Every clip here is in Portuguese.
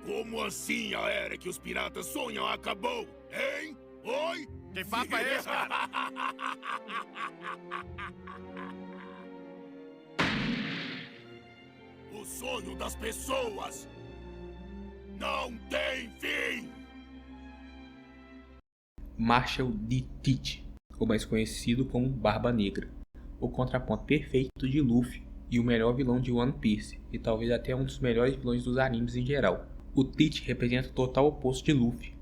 Como assim a era que os piratas sonham acabou? Hein? Oi? Que papo é esse, cara? O sonho das pessoas não tem fim! Marshall D. Teach, ou mais conhecido como Barba Negra, o contraponto perfeito de Luffy e o melhor vilão de One Piece, e talvez até um dos melhores vilões dos animes em geral. O Teach representa o total oposto de Luffy.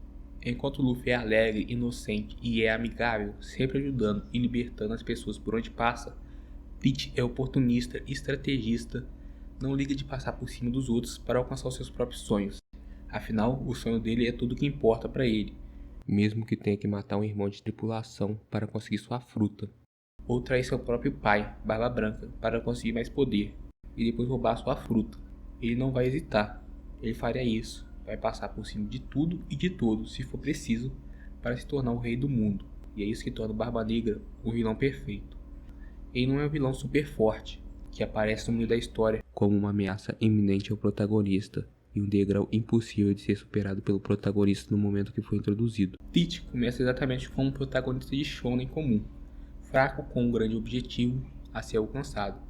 Enquanto Luffy é alegre, inocente e é amigável, sempre ajudando e libertando as pessoas por onde passa, Teach é oportunista e estrategista, não liga de passar por cima dos outros para alcançar os seus próprios sonhos. Afinal, o sonho dele é tudo o que importa para ele, mesmo que tenha que matar um irmão de tripulação para conseguir sua fruta, ou trair seu próprio pai, Barba Branca, para conseguir mais poder, e depois roubar sua fruta. Ele não vai hesitar, ele faria isso, vai passar por cima de tudo e de todos, se for preciso, para se tornar o rei do mundo, e é isso que torna o Barba Negra o vilão perfeito. Ele não é um vilão super forte, que aparece no meio da história como uma ameaça iminente ao protagonista, e um degrau impossível de ser superado pelo protagonista no momento que foi introduzido. Teach começa exatamente como um protagonista de shonen comum, fraco com um grande objetivo a ser alcançado,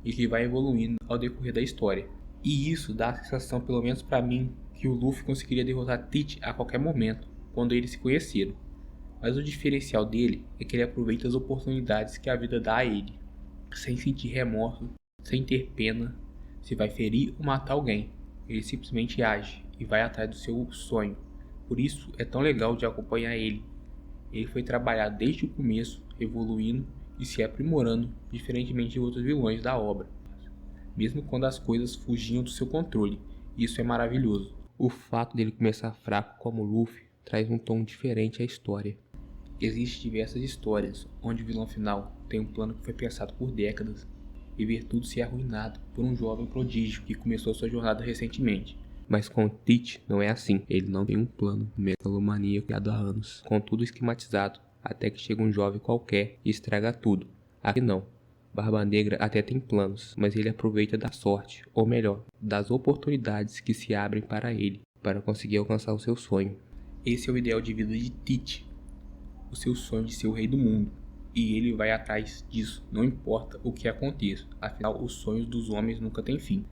e que vai evoluindo ao decorrer da história. E isso dá a sensação, pelo menos para mim, que o Luffy conseguiria derrotar Teach a qualquer momento, quando eles se conheceram. Mas o diferencial dele é que ele aproveita as oportunidades que a vida dá a ele, sem sentir remorso, sem ter pena, se vai ferir ou matar alguém. Ele simplesmente age e vai atrás do seu sonho. Por isso é tão legal de acompanhar ele. Ele foi trabalhado desde o começo, evoluindo e se aprimorando, diferentemente de outros vilões da obra, mesmo quando as coisas fugiam do seu controle. Isso é maravilhoso. O fato dele começar fraco como Luffy traz um tom diferente à história. Existem diversas histórias onde o vilão final tem um plano que foi pensado por décadas e ver tudo ser arruinado por um jovem prodígio que começou sua jornada recentemente. Mas com o Teach não é assim. Ele não tem um plano megalomaníaco criado há anos, com tudo esquematizado, até que chega um jovem qualquer e estraga tudo. Aqui não. Barba Negra até tem planos, mas ele aproveita da sorte, ou melhor, das oportunidades que se abrem para ele, para conseguir alcançar o seu sonho. Esse é o ideal de vida de Teach, o seu sonho de ser o rei do mundo. E ele vai atrás disso, não importa o que aconteça, afinal os sonhos dos homens nunca têm fim.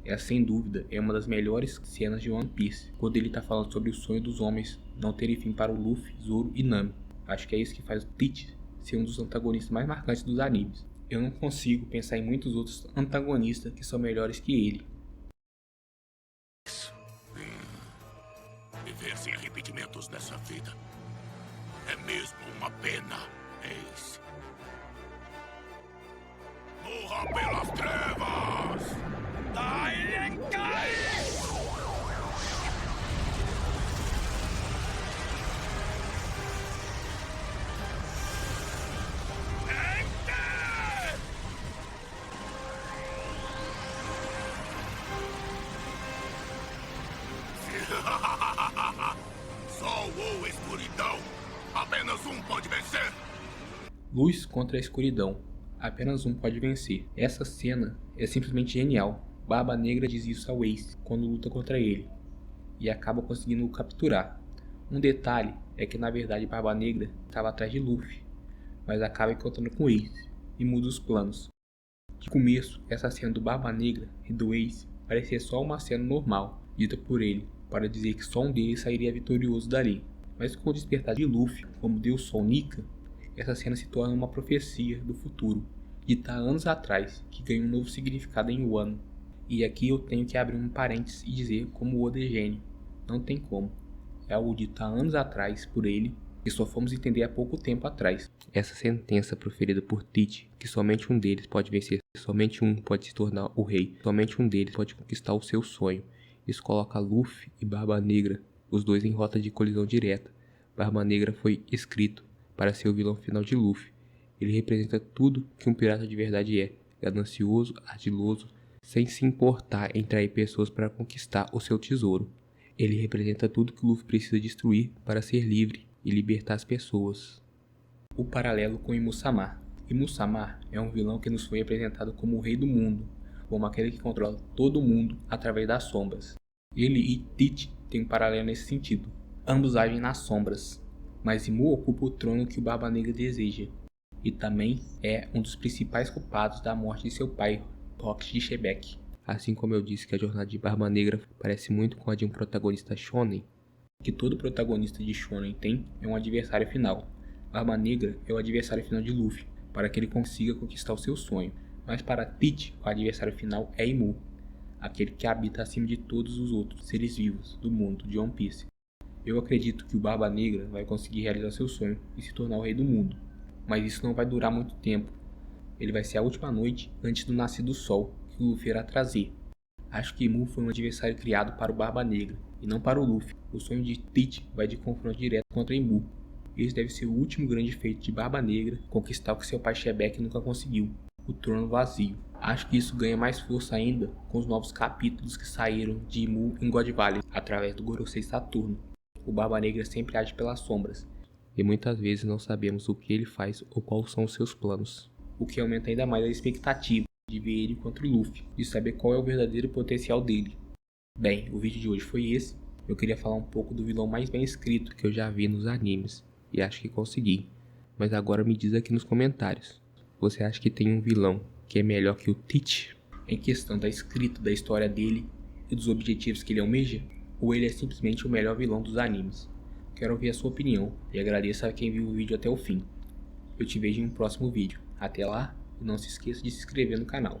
Essa sem dúvida é uma das melhores cenas de One Piece, quando ele está falando sobre o sonho dos homens não terem fim para o Luffy, Zoro e Nami. Acho que é isso que faz o Teach ser um dos antagonistas mais marcantes dos animes. Eu não consigo pensar em muitos outros antagonistas que são melhores que ele. Viver sem arrependimentos nessa vida é mesmo uma pena. Eis. Morra pelas trevas! Sol ou escuridão, apenas um pode vencer. Luz contra a escuridão, apenas um pode vencer. Essa cena é simplesmente genial. Barba Negra diz isso ao Ace quando luta contra ele, e acaba conseguindo o capturar. Um detalhe é que na verdade Barba Negra estava atrás de Luffy, mas acaba encontrando com Ace e muda os planos. De começo, essa cena do Barba Negra e do Ace parecia só uma cena normal, dita por ele, para dizer que só um deles sairia vitorioso dali. Mas com o despertar de Luffy como Deus Sol Nika, essa cena se torna uma profecia do futuro, dita há anos atrás, que ganha um novo significado em Wano. E aqui eu tenho que abrir um parênteses e dizer como o Oda é gênio. Não tem como. É algo dito há anos atrás por ele, que só fomos entender há pouco tempo atrás. Essa sentença proferida por Teach, que somente um deles pode vencer, somente um pode se tornar o rei, somente um deles pode conquistar o seu sonho. Isso coloca Luffy e Barba Negra, os dois em rota de colisão direta. Barba Negra foi escrito para ser o vilão final de Luffy. Ele representa tudo que um pirata de verdade é: ganancioso, ardiloso, sem se importar em trair pessoas para conquistar o seu tesouro. Ele representa tudo que Luffy precisa destruir para ser livre e libertar as pessoas. O paralelo com Imu-sama. Imu-sama é um vilão que nos foi apresentado como o rei do mundo, como aquele que controla todo mundo através das sombras. Ele e Teach tem um paralelo nesse sentido. Ambos agem nas sombras, mas Imu ocupa o trono que o Barba Negra deseja, e também é um dos principais culpados da morte de seu pai, Rox de Shebeck. Assim como eu disse que a jornada de Barba Negra parece muito com a de um protagonista shonen, que todo protagonista de shonen tem é um adversário final. Barba Negra é o adversário final de Luffy, para que ele consiga conquistar o seu sonho. Mas para Teach, o adversário final é Imu, aquele que habita acima de todos os outros seres vivos do mundo de One Piece. Eu acredito que o Barba Negra vai conseguir realizar seu sonho e se tornar o rei do mundo, mas isso não vai durar muito tempo. Ele vai ser a última noite antes do nascer do sol que o Luffy irá trazer. Acho que Imu foi um adversário criado para o Barba Negra e não para o Luffy. O sonho de Teach vai de confronto direto contra Imu. Esse deve ser o último grande feito de Barba Negra, conquistar o que seu pai Shebeck nunca conseguiu, o trono vazio. Acho que isso ganha mais força ainda com os novos capítulos que saíram de Imu em God Valley, através do Gorosei Saturno. O Barba Negra sempre age pelas sombras, e muitas vezes não sabemos o que ele faz ou quais são os seus planos, o que aumenta ainda mais a expectativa de ver ele contra o Luffy, de saber qual é o verdadeiro potencial dele. Bem, o vídeo de hoje foi esse. Eu queria falar um pouco do vilão mais bem escrito que eu já vi nos animes, e acho que consegui. Mas agora me diz aqui nos comentários, você acha que tem um vilão que é melhor que o Teach em questão da escrita da história dele e dos objetivos que ele almeja? Ou ele é simplesmente o melhor vilão dos animes? Quero ouvir a sua opinião e agradeço a quem viu o vídeo até o fim. Eu te vejo em um próximo vídeo. Até lá, e não se esqueça de se inscrever no canal.